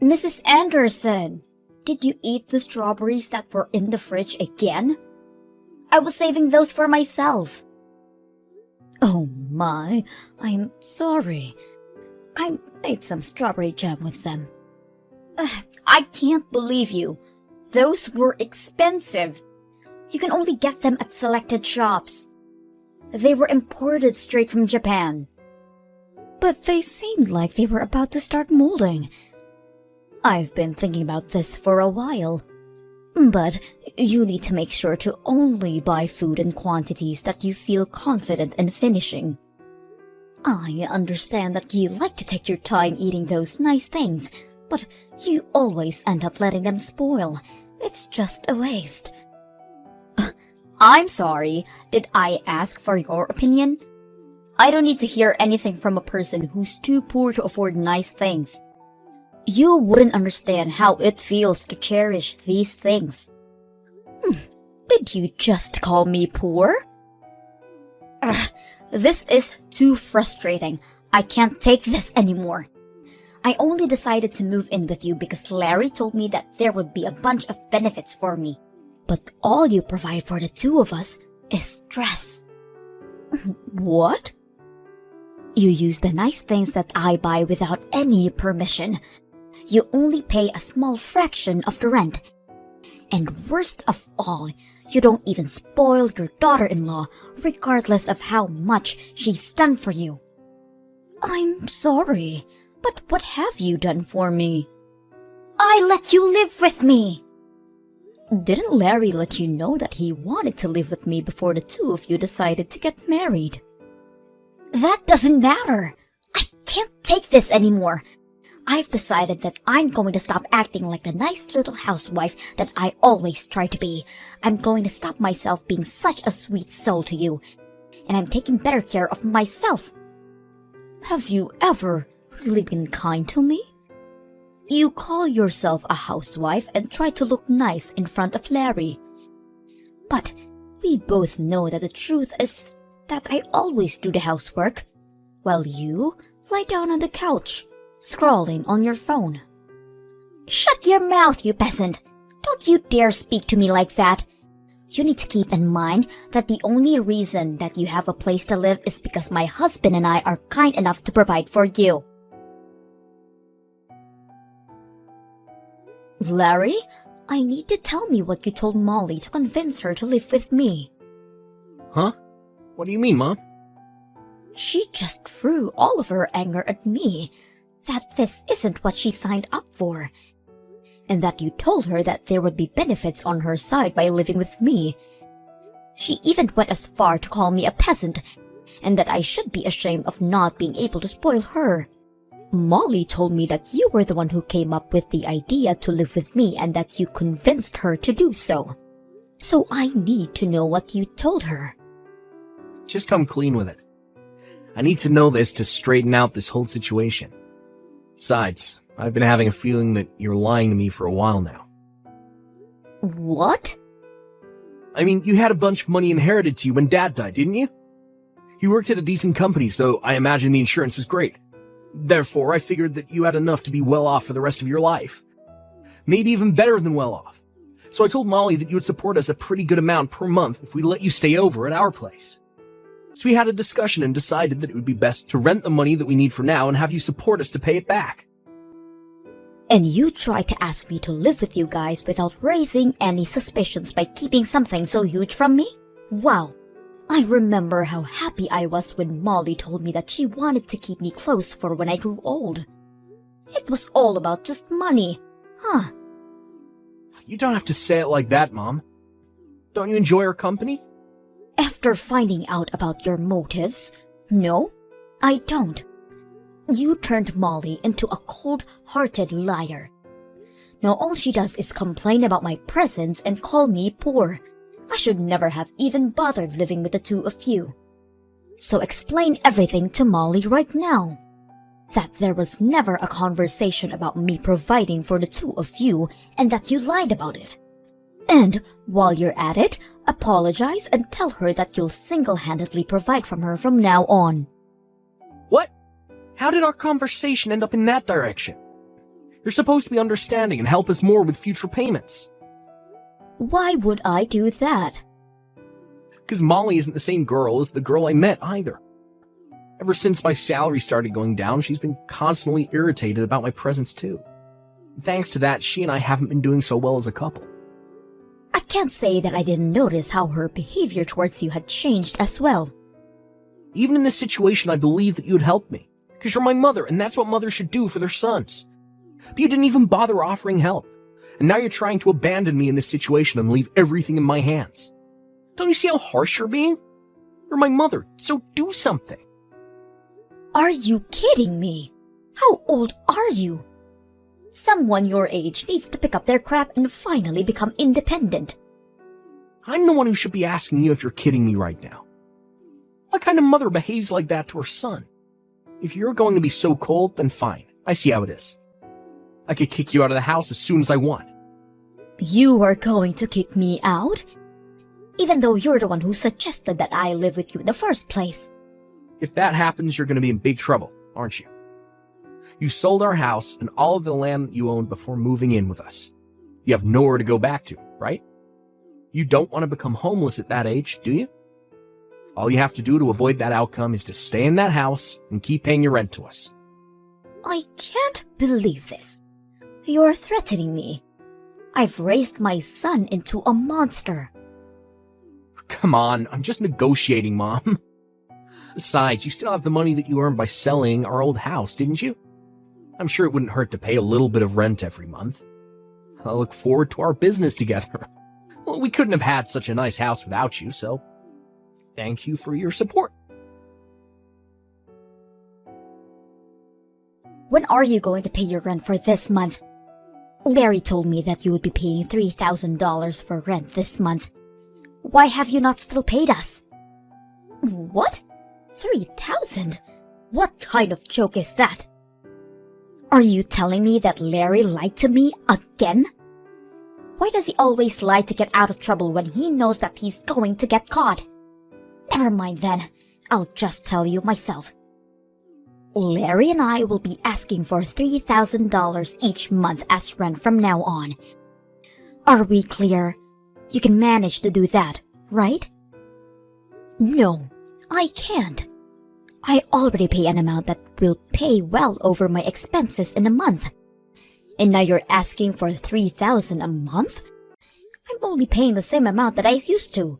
Mrs. Anderson, did you eat the strawberries that were in the fridge again? I was saving those for myself. Oh my, I'm sorry. I made some strawberry jam with them. I can't believe you. Those were expensive. You can only get them at selected shops. They were imported straight from Japan. But they seemed like they were about to start molding. I've been thinking about this for a while. But you need to make sure to only buy food in quantities that you feel confident in finishing. I understand that you like to take your time eating those nice things, but you always end up letting them spoil. It's just a waste. I'm sorry. Did I ask for your opinion? I don't need to hear anything from a person who's too poor to afford nice things. You wouldn't understand how it feels to cherish these things. Did you just call me poor? This is too frustrating. I can't take this anymore. I only decided to move in with you because Larry told me that there would be a bunch of benefits for me. But all you provide for the two of us is stress. What? You use the nice things that I buy without any permission. You only pay a small fraction of the rent. And worst of all, you don't even spoil your daughter-in-law, regardless of how much she's done for you. I'm sorry, but what have you done for me? I let you live with me! Didn't Larry let you know that he wanted to live with me before the two of you decided to get married? That doesn't matter. I can't take this anymore. I've decided that I'm going to stop acting like the nice little housewife that I always try to be. I'm going to stop myself being such a sweet soul to you. And I'm taking better care of myself. Have you ever really been kind to me? You call yourself a housewife and try to look nice in front of Larry. But we both know that the truth is that I always do the housework, while you lie down on the couch, scrolling on your phone. Shut your mouth, you peasant! Don't you dare speak to me like that! You need to keep in mind that the only reason that you have a place to live is because my husband and I are kind enough to provide for you. Larry, I need to tell me what you told Molly to convince her to live with me. Huh? What do you mean, Mom? She just threw all of her anger at me, that this isn't what she signed up for, and that you told her that there would be benefits on her side by living with me. She even went as far to call me a peasant, and that I should be ashamed of not being able to spoil her. Molly told me that you were the one who came up with the idea to live with me and that you convinced her to do so. So I need to know what you told her. Just come clean with it. I need to know this to straighten out this whole situation. Besides, I've been having a feeling that you're lying to me for a while now. What? I mean, you had a bunch of money inherited to you when Dad died, didn't you? You worked at a decent company, so I imagine the insurance was great. Therefore, I figured that you had enough to be well off for the rest of your life. Maybe even better than well off. So I told Molly that you would support us a pretty good amount per month if we let you stay over at our place. So we had a discussion and decided that it would be best to rent the money that we need for now and have you support us to pay it back. And you tried to ask me to live with you guys without raising any suspicions by keeping something so huge from me? Wow. I remember how happy I was when Molly told me that she wanted to keep me close for when I grew old. It was all about just money, huh? You don't have to say it like that, Mom. Don't you enjoy our company? After finding out about your motives, no, I don't. You turned Molly into a cold-hearted liar. Now all she does is complain about my presence and call me poor. I should never have even bothered living with the two of you. So explain everything to Molly right now. That there was never a conversation about me providing for the two of you and that you lied about it. And while you're at it, apologize and tell her that you'll single-handedly provide for her from now on. What? How did our conversation end up in that direction? You're supposed to be understanding and help us more with future payments. Why would I do that? Because Molly isn't the same girl as the girl I met either. Ever since my salary started going down, she's been constantly irritated about my presence too. Thanks to that, she and I haven't been doing so well as a couple. I can't say that I didn't notice how her behavior towards you had changed as well. Even in this situation, I believe that you'd help me. Because you're my mother, and that's what mothers should do for their sons. But you didn't even bother offering help. And now you're trying to abandon me in this situation and leave everything in my hands. Don't you see how harsh you're being? You're my mother, so do something. Are you kidding me? How old are you? Someone your age needs to pick up their crap and finally become independent. I'm the one who should be asking you if you're kidding me right now. What kind of mother behaves like that to her son? If you're going to be so cold, then fine. I see how it is. I could kick you out of the house as soon as I want. You are going to kick me out? Even though you're the one who suggested that I live with you in the first place. If that happens, you're going to be in big trouble, aren't you? You sold our house and all of the land that you owned before moving in with us. You have nowhere to go back to, right? You don't want to become homeless at that age, do you? All you have to do to avoid that outcome is to stay in that house and keep paying your rent to us. I can't believe this. You're threatening me. I've raised my son into a monster. Come on, I'm just negotiating, Mom. Besides, you still have the money that you earned by selling our old house, didn't you? I'm sure it wouldn't hurt to pay a little bit of rent every month. I look forward to our business together. Well, we couldn't have had such a nice house without you, so thank you for your support. When are you going to pay your rent for this month? Larry told me that you would be paying $3,000 for rent this month. Why have you not still paid us? What? 3,000? What kind of joke is that? Are you telling me that Larry lied to me again? Why does he always lie to get out of trouble when he knows that he's going to get caught? Never mind then, I'll just tell you myself. Larry and I will be asking for $3,000 each month as rent from now on. Are we clear? You can manage to do that, right? No, I can't. I already pay an amount that will pay well over my expenses in a month. And now you're asking for $3,000 a month? I'm only paying the same amount that I used to.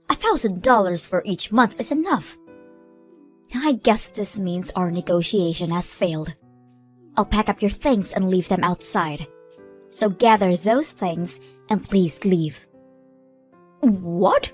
$1,000 for each month is enough. I guess this means our negotiation has failed. I'll pack up your things and leave them outside. So gather those things and please leave. What?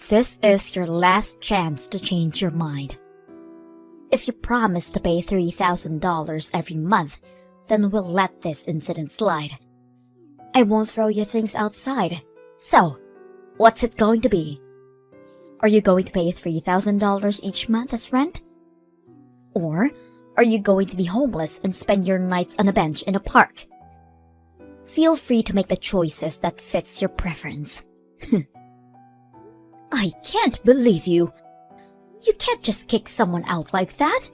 This is your last chance to change your mind. If you promise to pay $3,000 every month, then we'll let this incident slide. I won't throw your things outside. So, what's it going to be? Are you going to pay $3,000 each month as rent? Or are you going to be homeless and spend your nights on a bench in a park? Feel free to make the choices that fits your preference. I can't believe you. You can't just kick someone out like that.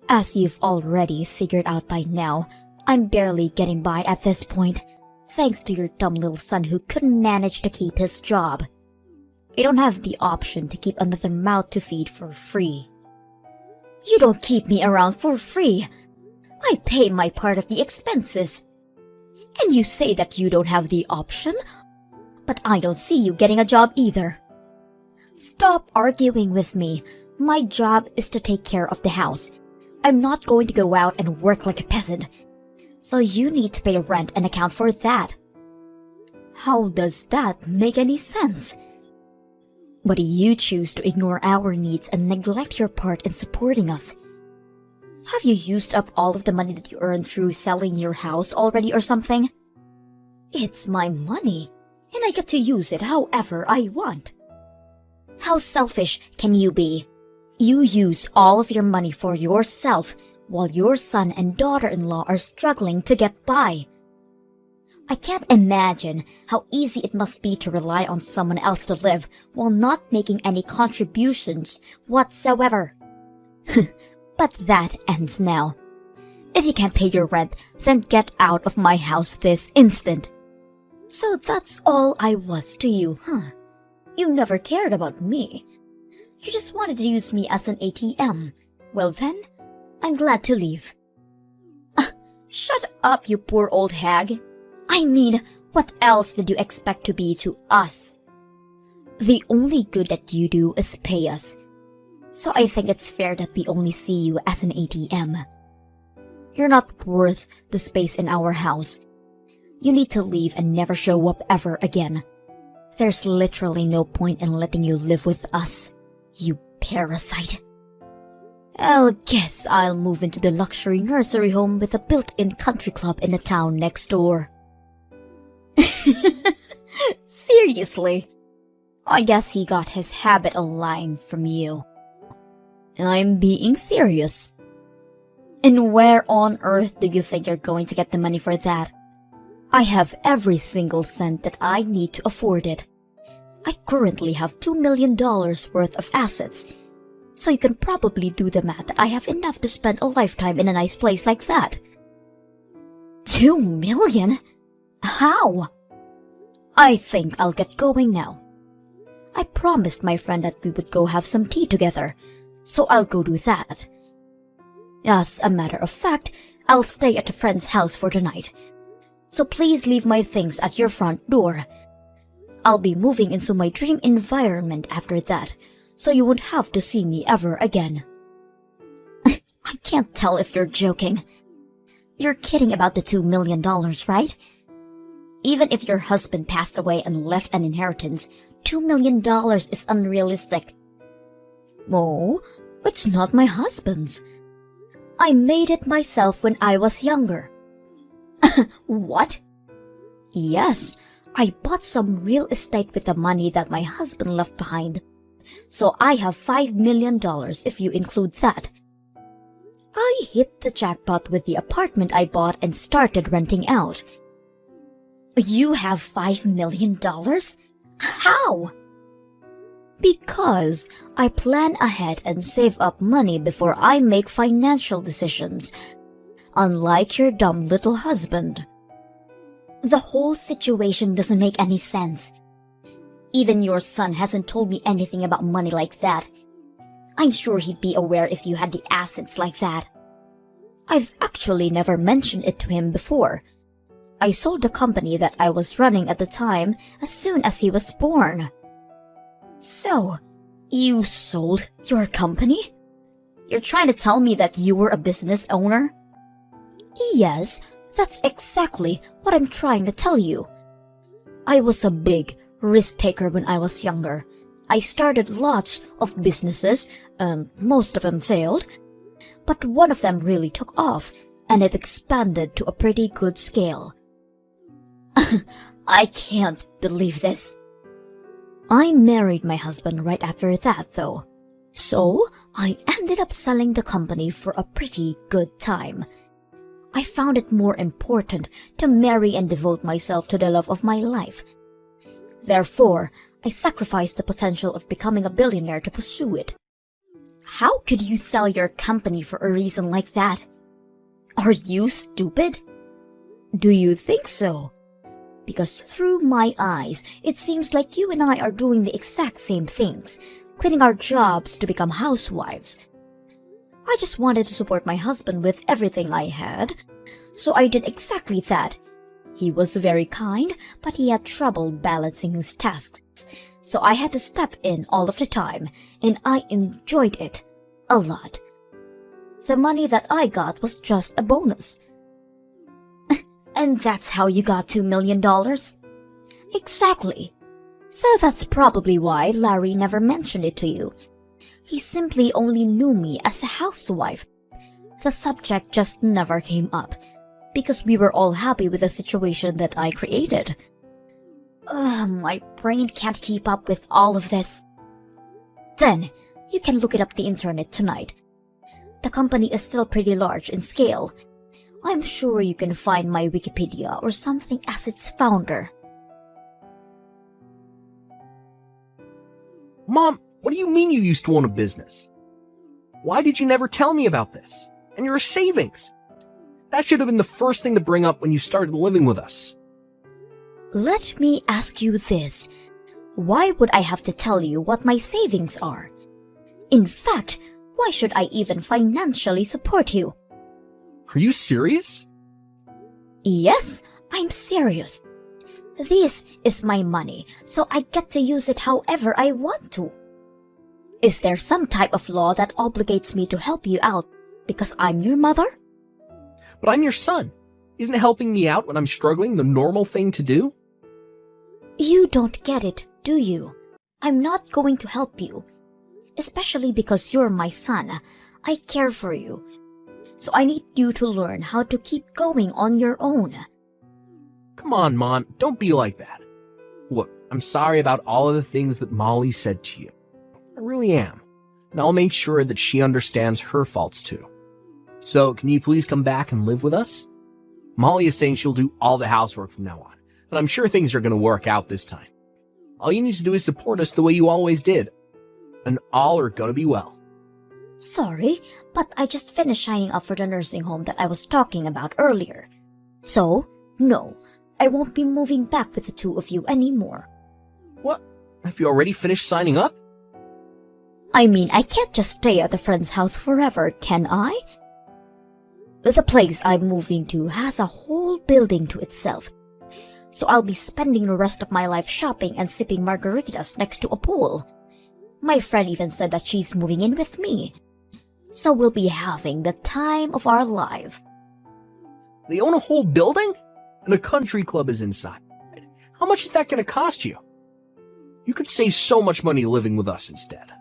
As you've already figured out by now, I'm barely getting by at this point, thanks to your dumb little son who couldn't manage to keep his job. You don't have the option to keep another mouth to feed for free. You don't keep me around for free. I pay my part of the expenses. And you say that you don't have the option? But I don't see you getting a job either. Stop arguing with me. My job is to take care of the house. I'm not going to go out and work like a peasant. So you need to pay rent and account for that. How does that make any sense? But you choose to ignore our needs and neglect your part in supporting us. Have you used up all of the money that you earned through selling your house already or something? It's my money, and I get to use it however I want. How selfish can you be? You use all of your money for yourself while your son and daughter-in-law are struggling to get by. I can't imagine how easy it must be to rely on someone else to live while not making any contributions whatsoever. But that ends now. If you can't pay your rent, then get out of my house this instant. So that's all I was to you, huh? You never cared about me. You just wanted to use me as an ATM. Well then, I'm glad to leave. Shut up, you poor old hag. I mean, what else did you expect to be to us? The only good that you do is pay us. So I think it's fair that we only see you as an ATM. You're not worth the space in our house. You need to leave and never show up ever again. There's literally no point in letting you live with us, you parasite. I guess I'll move into the luxury nursery home with a built-in country club in the town next door. Seriously? I guess he got his habit aligned from you. I'm being serious. And where on earth do you think you're going to get the money for that? I have every single cent that I need to afford it. I currently have $2 million worth of assets, so you can probably do the math that I have enough to spend a lifetime in a nice place like that. 2 million? How? I think I'll get going now. I promised my friend that we would go have some tea together, so I'll go do that. As a matter of fact, I'll stay at a friend's house for the night. So please leave my things at your front door. I'll be moving into my dream environment after that, so you won't have to see me ever again. I can't tell if you're joking. You're kidding about the $2 million, right? Even if your husband passed away and left an inheritance, $2 million is unrealistic. Oh, it's not my husband's. I made it myself when I was younger. What? Yes, I bought some real estate with the money that my husband left behind. So I have $5 million if you include that. I hit the jackpot with the apartment I bought and started renting out. You have $5 million? How? Because I plan ahead and save up money before I make financial decisions, unlike your dumb little husband. The whole situation doesn't make any sense. Even your son hasn't told me anything about money like that. I'm sure he'd be aware if you had the assets like that. I've actually never mentioned it to him before. I sold the company that I was running at the time as soon as he was born. So, you sold your company? You're trying to tell me that you were a business owner? Yes, that's exactly what I'm trying to tell you. I was a big risk taker when I was younger. I started lots of businesses, and most of them failed, but one of them really took off, and it expanded to a pretty good scale. I can't believe this. I married my husband right after that, though. So, I ended up selling the company for a pretty good time. I found it more important to marry and devote myself to the love of my life. Therefore, I sacrificed the potential of becoming a billionaire to pursue it. How could you sell your company for a reason like that? Are you stupid? Do you think so? Because through my eyes, it seems like you and I are doing the exact same things, quitting our jobs to become housewives. I just wanted to support my husband with everything I had, so I did exactly that. He was very kind, but he had trouble balancing his tasks, so I had to step in all of the time, and I enjoyed it a lot. The money that I got was just a bonus. And that's how you got $2 million? Exactly. So that's probably why Larry never mentioned it to you. He simply only knew me as a housewife. The subject just never came up, because we were all happy with the situation that I created. My brain can't keep up with all of this. Then, you can look it up the internet tonight. The company is still pretty large in scale. I'm sure you can find my Wikipedia or something as its founder. Mom, what do you mean you used to own a business? Why did you never tell me about this? And your savings? That should have been the first thing to bring up when you started living with us. Let me ask you this. Why would I have to tell you what my savings are? In fact, why should I even financially support you? Are you serious? Yes, I'm serious. This is my money, so I get to use it however I want to. Is there some type of law that obligates me to help you out because I'm your mother? But I'm your son. Isn't helping me out when I'm struggling the normal thing to do? You don't get it, do you? I'm not going to help you. Especially because you're my son. I care for you. So I need you to learn how to keep going on your own. Come on, Mon, don't be like that. Look, I'm sorry about all of the things that Molly said to you. I really am. And I'll make sure that she understands her faults too. So, can you please come back and live with us? Molly is saying she'll do all the housework from now on, and I'm sure things are going to work out this time. All you need to do is support us the way you always did, and all are going to be well. Sorry, but I just finished signing up for the nursing home that I was talking about earlier. So, no, I won't be moving back with the two of you anymore. What? Have you already finished signing up? I mean, I can't just stay at a friend's house forever, can I? The place I'm moving to has a whole building to itself. So I'll be spending the rest of my life shopping and sipping margaritas next to a pool. My friend even said that she's moving in with me. So we'll be having the time of our life. They own a whole building? And a country club is inside. How much is that going to cost you? You could save so much money living with us instead.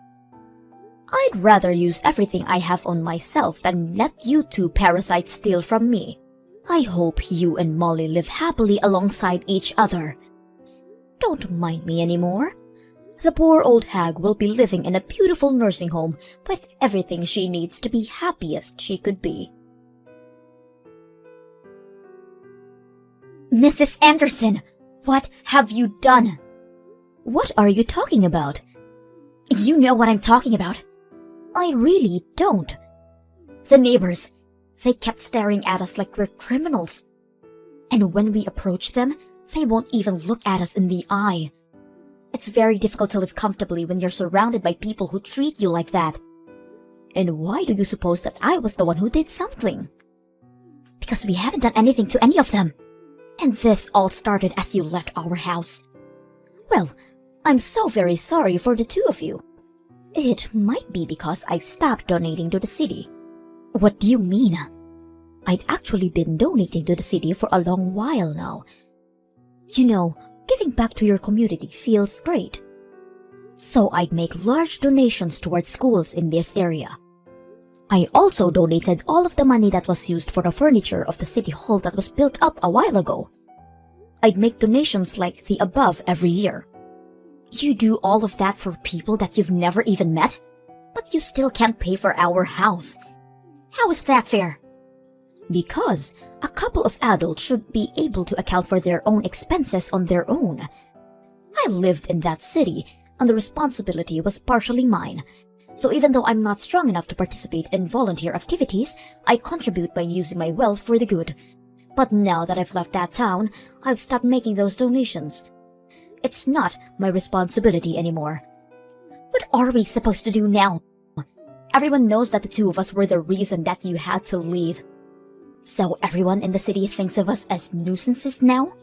I'd rather use everything I have on myself than let you two parasites steal from me. I hope you and Molly live happily alongside each other. Don't mind me anymore. The poor old hag will be living in a beautiful nursing home with everything she needs to be happiest she could be. Mrs. Anderson, what have you done? What are you talking about? You know what I'm talking about. I really don't. The neighbors, they kept staring at us like we're criminals. And when we approach them, they won't even look at us in the eye. It's very difficult to live comfortably when you're surrounded by people who treat you like that. And why do you suppose that I was the one who did something? Because we haven't done anything to any of them. And this all started as you left our house. Well, I'm so very sorry for the two of you. It might be because I stopped donating to the city. What do you mean? I'd actually been donating to the city for a long while now. You know, giving back to your community feels great. So I'd make large donations towards schools in this area. I also donated all of the money that was used for the furniture of the city hall that was built up a while ago. I'd make donations like the above every year. You do all of that for people that you've never even met, but you still can't pay for our house. How is that fair? Because a couple of adults should be able to account for their own expenses on their own. I lived in that city, and the responsibility was partially mine. So even though I'm not strong enough to participate in volunteer activities, I contribute by using my wealth for the good. But now that I've left that town, I've stopped making those donations. It's not my responsibility anymore. What are we supposed to do now? Everyone knows that the two of us were the reason that you had to leave. So everyone in the city thinks of us as nuisances now?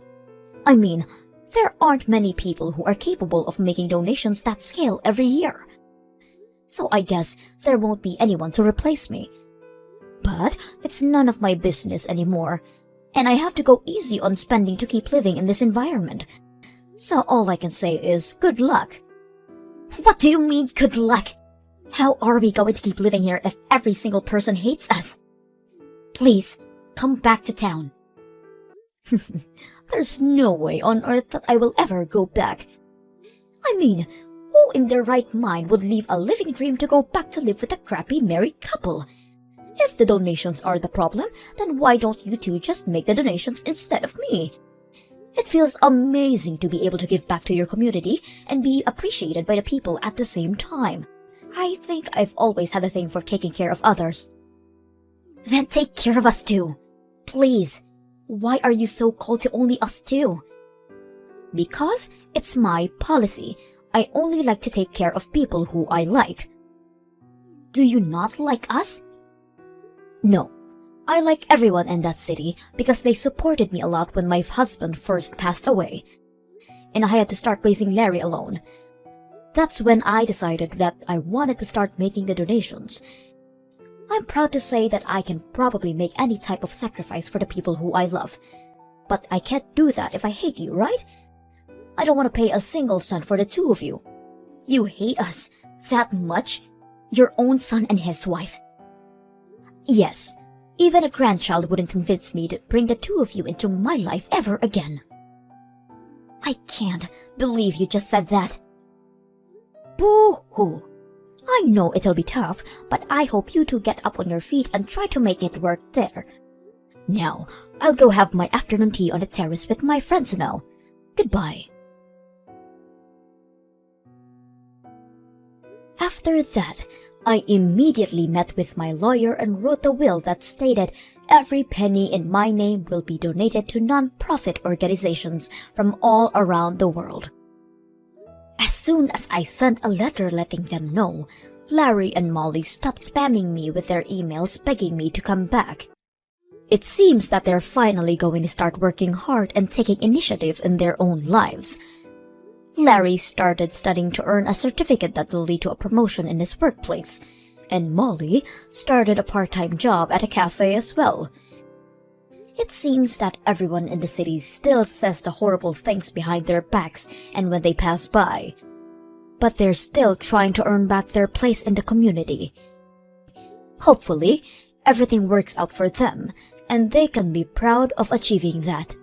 I mean, there aren't many people who are capable of making donations that scale every year. So I guess there won't be anyone to replace me. But it's none of my business anymore, and I have to go easy on spending to keep living in this environment. So all I can say is good luck. What do you mean, good luck? How are we going to keep living here if every single person hates us? Please, come back to town. There's no way on earth that I will ever go back. I mean, who in their right mind would leave a living dream to go back to live with a crappy married couple? If the donations are the problem, then why don't you two just make the donations instead of me? It feels amazing to be able to give back to your community and be appreciated by the people at the same time. I think I've always had a thing for taking care of others. Then take care of us too. Please, why are you so cold to only us two? Because it's my policy. I only like to take care of people who I like. Do you not like us? No. I like everyone in that city because they supported me a lot when my husband first passed away. And I had to start raising Larry alone. That's when I decided that I wanted to start making the donations. I'm proud to say that I can probably make any type of sacrifice for the people who I love. But I can't do that if I hate you, right? I don't want to pay a single cent for the two of you. You hate us that much? Your own son and his wife? Yes, even a grandchild wouldn't convince me to bring the two of you into my life ever again. I can't believe you just said that. Boo-hoo. I know it'll be tough, but I hope you two get up on your feet and try to make it work there. Now, I'll go have my afternoon tea on the terrace with my friends now. Goodbye. After that, I immediately met with my lawyer and wrote a will that stated every penny in my name will be donated to non-profit organizations from all around the world. As soon as I sent a letter letting them know, Larry and Molly stopped spamming me with their emails begging me to come back. It seems that they're finally going to start working hard and taking initiative in their own lives. Larry started studying to earn a certificate that will lead to a promotion in his workplace, and Molly started a part-time job at a cafe as well. It seems that everyone in the city still says the horrible things behind their backs and when they pass by, but they're still trying to earn back their place in the community. Hopefully, everything works out for them, and they can be proud of achieving that.